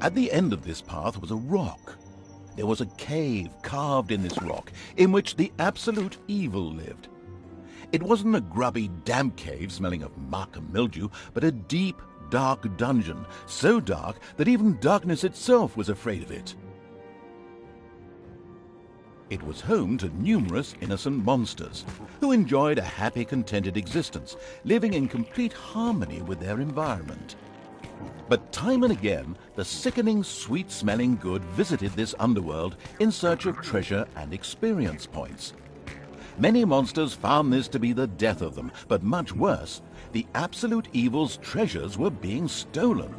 At the end of this path was a rock. There was a cave carved in this rock in which the absolute evil lived. It wasn't a grubby, damp cave smelling of muck and mildew, but a deep, dark dungeon, so dark that even darkness itself was afraid of it. It was home to numerous innocent monsters who enjoyed a happy, contented existence, living in complete harmony with their environment. But time and again, the sickening, sweet-smelling good visited this underworld in search of treasure and experience points. Many monsters found this to be the death of them, but much worse, the absolute evil's treasures were being stolen.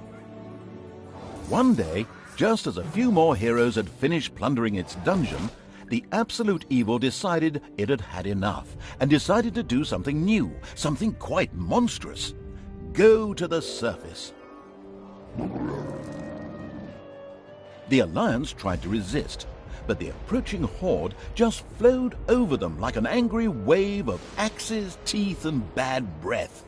One day, just as a few more heroes had finished plundering its dungeon, the absolute evil decided it had had enough and decided to do something new, something quite monstrous. Go to the surface. The Alliance tried to resist, but the approaching horde just flowed over them like an angry wave of axes, teeth, and bad breath.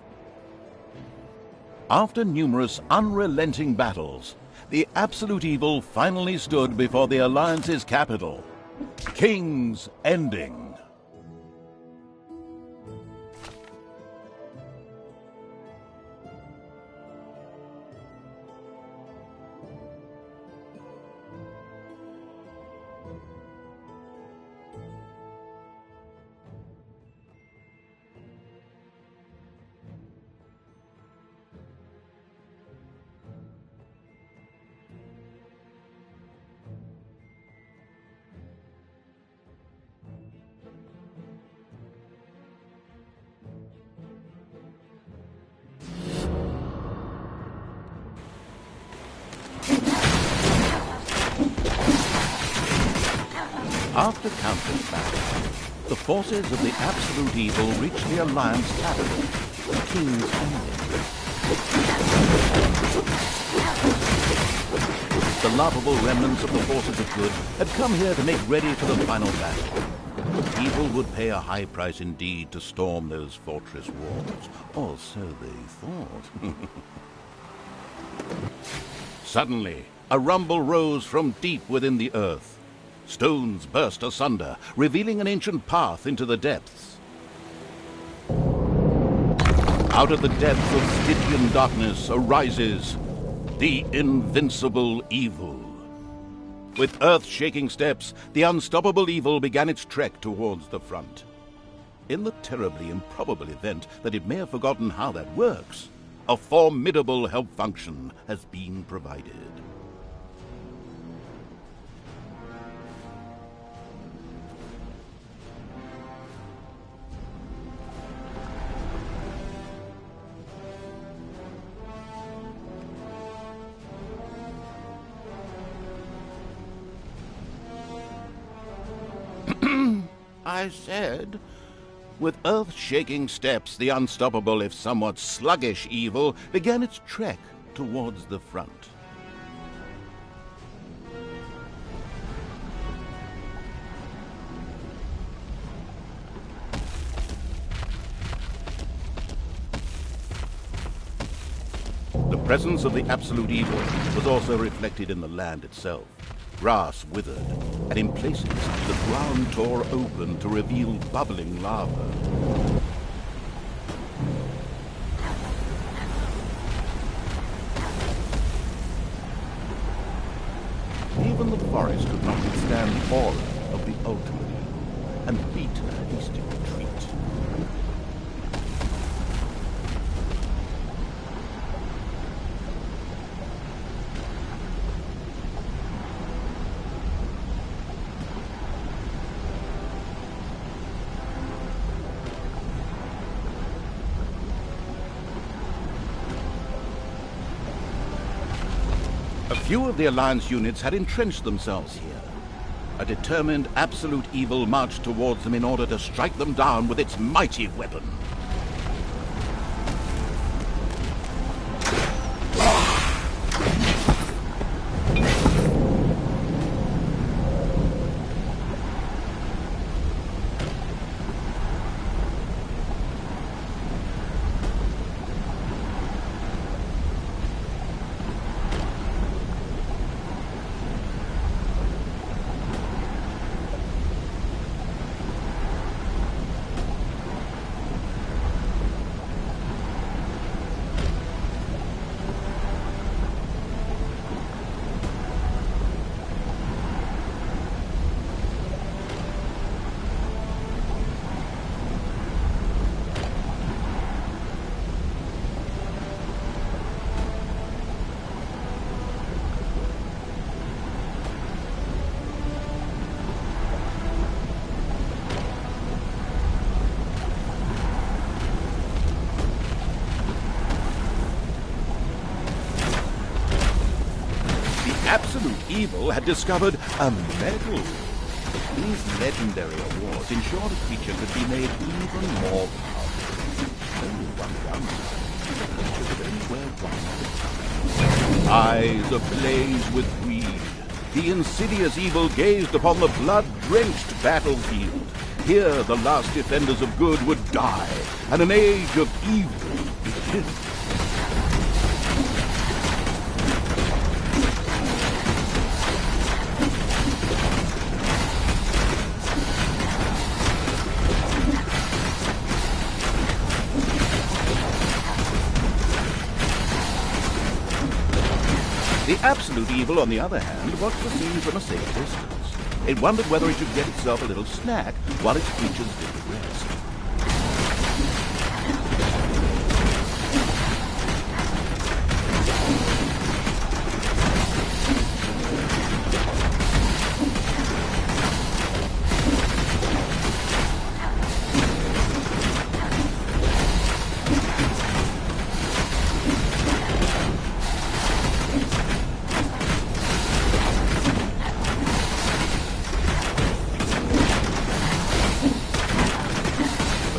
After numerous unrelenting battles, the absolute evil finally stood before the Alliance's capital, King's Ending. After countless battles, the forces of the absolute evil reached the Alliance capital, King's Ending. The laughable remnants of the forces of good had come here to make ready for the final battle. Evil would pay a high price indeed to storm those fortress walls, or so they thought. Suddenly, a rumble rose from deep within the earth. Stones burst asunder, revealing an ancient path into the depths. Out of the depths of Stygian darkness arises the invincible evil. With earth-shaking steps, the unstoppable evil began its trek towards the front. In the terribly improbable event that it may have forgotten how that works, a formidable help function has been provided. I said, with earth-shaking steps, the unstoppable, if somewhat sluggish evil began its trek towards the front. The presence of the absolute evil was also reflected in the land itself. Grass withered, and in places the ground tore open to reveal bubbling lava. Even the forest could not withstand the aura of the ultimate evil, and beat a hasty retreat. A few of the Alliance units had entrenched themselves here. A determined absolute evil marched towards them in order to strike them down with its mighty weapon. absolute evil had discovered a medal. These legendary awards ensured a creature could be made even more powerful. Only one gun. The creature could only wear one at a time. Eyes ablaze with greed, the insidious evil gazed upon the blood-drenched battlefield. Here the last defenders of good would die, and an age of evil begin. The absolute evil, on the other hand, watched the scene from a safe distance. It wondered whether it should get itself a little snack while its creatures did the rest.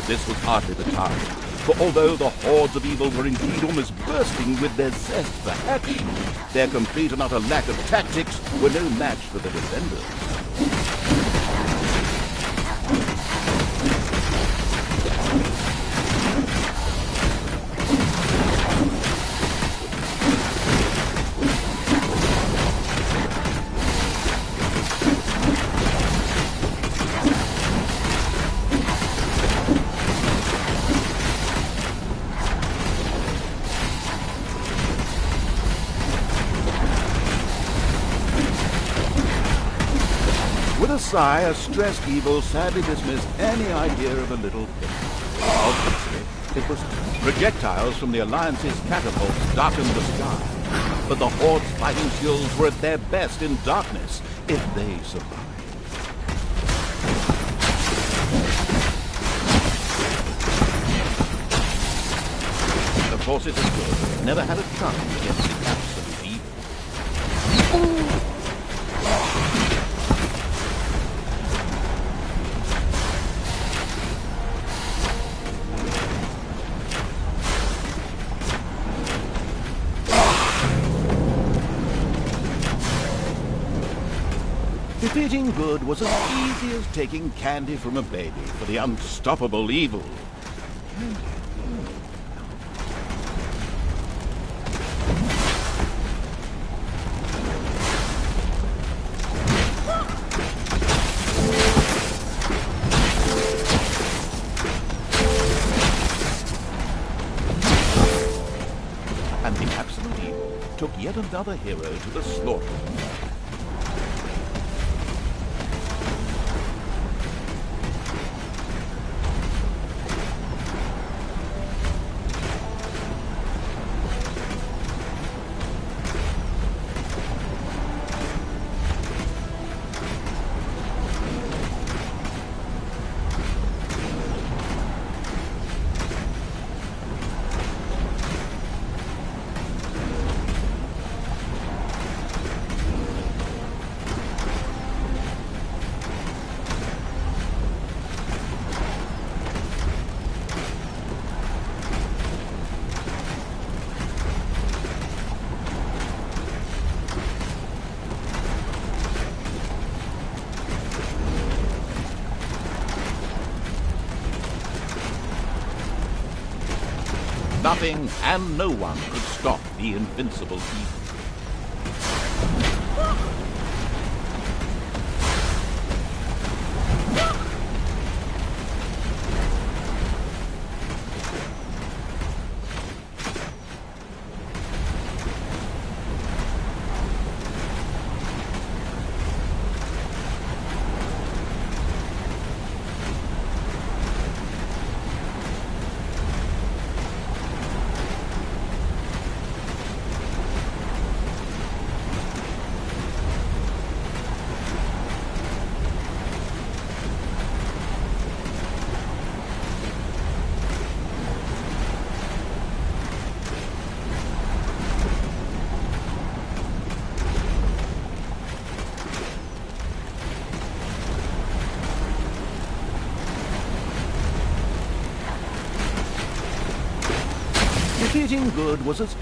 This was hardly the time, for although the hordes of evil were indeed almost bursting with their zest for action, their complete and utter lack of tactics were no match for the defenders. With a sigh, a stressed evil sadly dismissed any idea of a little thing. Obviously, it was projectiles from the Alliance's catapults darkened the sky, but the Horde's fighting skills were at their best in darkness if they survived. The forces of good never had a chance against the absolute evil. Defeating good was as easy as taking candy from a baby for the unstoppable evil. And the absolute evil took yet another hero to the slaughter. Nothing and no one could stop the invincible evil. eating good was as